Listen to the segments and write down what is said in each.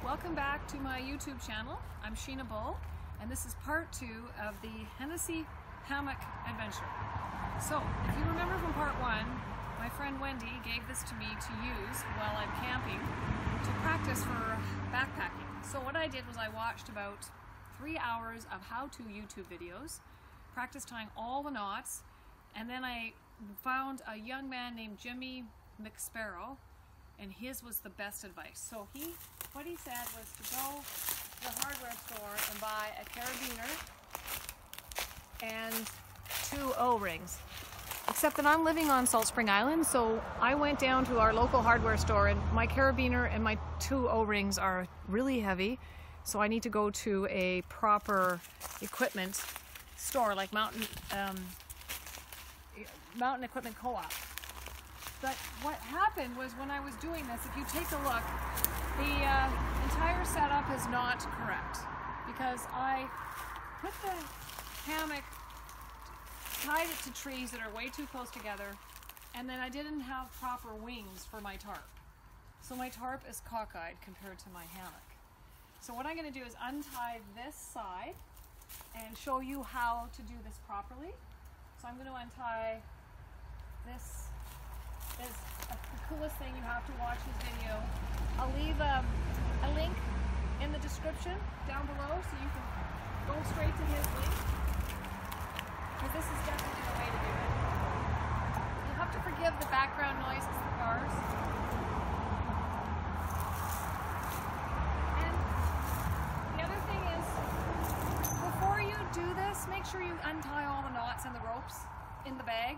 Welcome back to my YouTube channel. I'm Sheena Bull, and this is part 2 of the Hammock adventure. So, if you remember from part 1, my friend Wendy gave this to me to use while I'm camping to practice for backpacking. So what I did was I watched about 3 hours of how-to YouTube videos, practiced tying all the knots, and then I found a young man named Jimmy McSparrow, and his was the best advice. So what he said was to go to the hardware store and buy a carabiner and 2 O-rings. Except that I'm living on Salt Spring Island, so I went down to our local hardware store, and my carabiner and my 2 O-rings are really heavy, so I need to go to a proper equipment store like Mountain Equipment Co-op. But what happened was when I was doing this, if you take a look, the entire setup is not correct, because I put the hammock, tied it to trees that are way too close together, and then I didn't have proper wings for my tarp. So my tarp is cockeyed compared to my hammock. So what I'm going to do is untie this side and show you how to do this properly. So I'm going to untie this. Is the coolest thing. You have to watch his video. I'll leave a link in the description down below so you can go straight to his link, because this is definitely the way to do it. You'll have to forgive the background noise, it's the cars. And the other thing is, before you do this, make sure you untie all the knots and the ropes in the bag.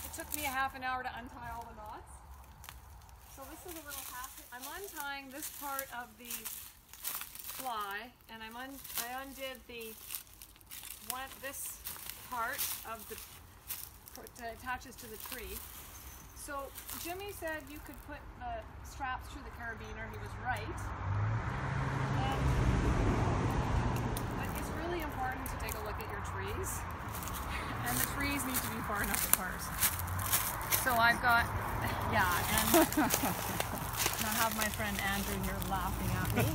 It took me a half an hour to untie all the knots. So this is a little half. I'm untying this part of the fly, and I undid this part of that attaches to the tree. So Jimmy said you could put the straps through the carabiner. He was right. But it's really important to take a look at your trees, and the trees need to be far enough apart. So I've got, yeah, and I have my friend Andrew here laughing at me.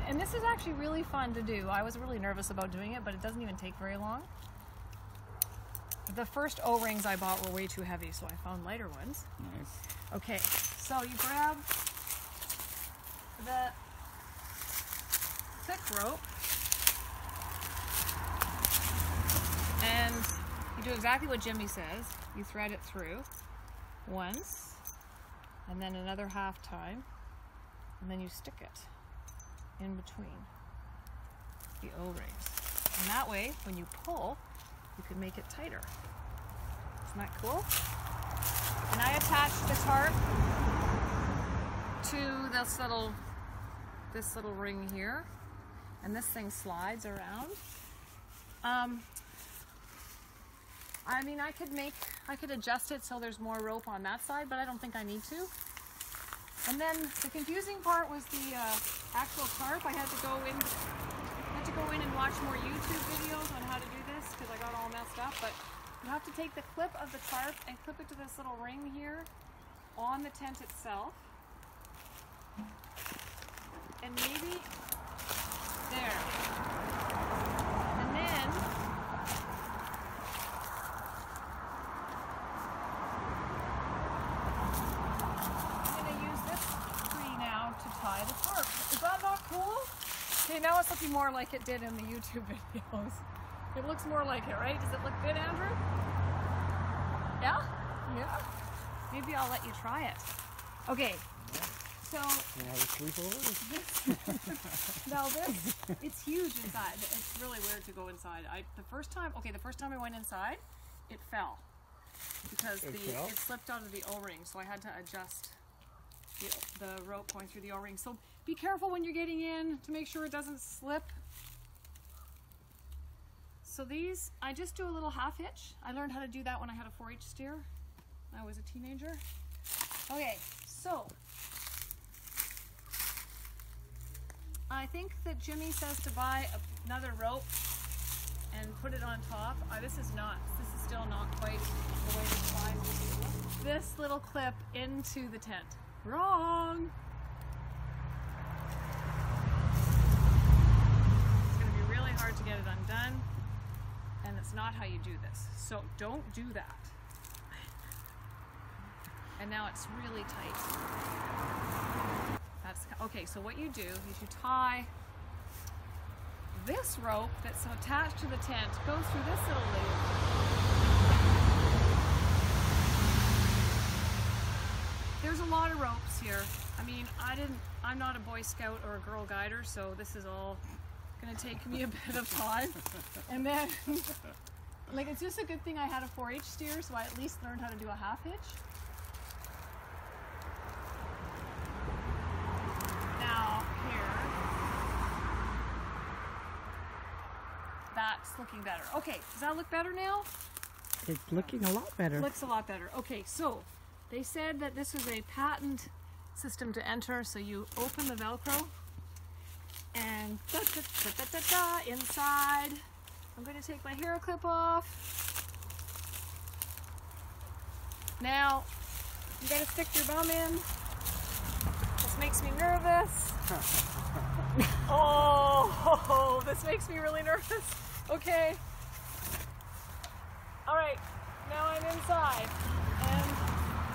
And this is actually really fun to do. I was really nervous about doing it, but it doesn't even take very long. The first O-rings I bought were way too heavy, so I found lighter ones. Nice. Okay, so you grab the thick rope, and you do exactly what Jimmy says. You thread it through once, and then another half time, and then you stick it in between the O-rings. And that way, when you pull, you can make it tighter. Isn't that cool? And I attached the tarp to this little ring here, and this thing slides around. I mean, I could adjust it so there's more rope on that side, but I don't think I need to. And then the confusing part was the actual tarp. I had to go in and watch more YouTube videos on how to do this, because I got all messed up. But you have to take the clip of the tarp and clip it to this little ring here on the tent itself. And maybe there. And then tie the tarp. Is that not cool? Okay, now it's looking more like it did in the YouTube videos. It looks more like it, right? Does it look good, Andrew? Yeah? Yeah? Maybe I'll let you try it. Okay. So can I have a sleepover? It's huge inside. It's really weird to go inside. The first time I went inside, it fell. Because it slipped out of the O-ring, so I had to adjust the rope going through the O-ring. So be careful when you're getting in to make sure it doesn't slip. So these, I just do a little half hitch. I learned how to do that when I had a 4-H steer. I was a teenager. Okay, so I think that Jimmy says to buy another rope and put it on top. This is still not quite the way the slides would do. This little clip into the tent. Wrong. It's going to be really hard to get it undone, and it's not how you do this. So don't do that. And now it's really tight. That's okay. So what you do is you tie this rope that's attached to the tent, goes through this little loop. There's a lot of ropes here. I mean, I'm not a Boy Scout or a Girl Guider, so this is all gonna take me a bit of time. And then, like, it's just a good thing I had a 4-H steer, so I at least learned how to do a half hitch. Now, here, that's looking better. Okay, does that look better now? It's looking a lot better. Looks a lot better. Okay, so they said that this is a patent system to enter, so you open the Velcro and inside. I'm going to take my hair clip off. Now, you got to stick your bum in. This makes me nervous. Oh, this makes me really nervous. Okay. All right, now I'm inside. And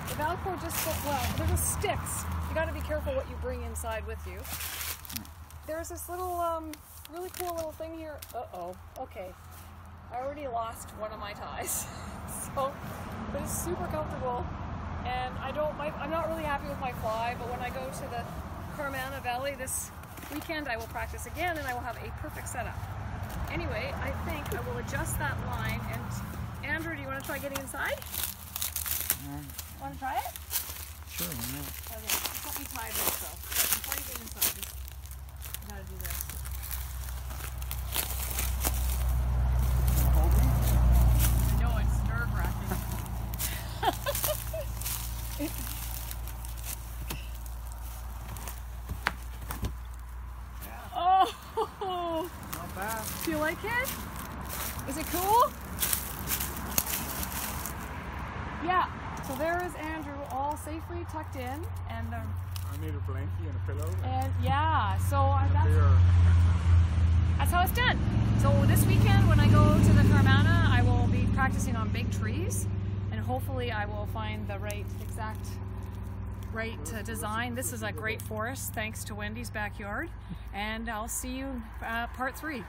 the Velcro just, well, they're just sticks. You got to be careful what you bring inside with you. There's this little, really cool little thing here. Uh-oh, okay. I already lost one of my ties. So, but it's super comfortable. And I'm not really happy with my fly, but when I go to the Carmana Valley this weekend, I will practice again and I will have a perfect setup. Anyway, I think I will adjust that line. And Andrew, do you want to try getting inside? Want to try it? Sure, why not? Okay, just let me tie this though. Before you get inside, you gotta do this. Hold me? I know, it's nerve-wracking. Oh! Not bad. Do you like it? Is it cool? Yeah. So there is Andrew, all safely tucked in, and I need a blankie and a pillow. and yeah, so that's how it's done. So this weekend when I go to the Carmana, I will be practicing on big trees, and hopefully I will find the right design. This is a great forest thanks to Wendy's backyard, and I'll see you part 3.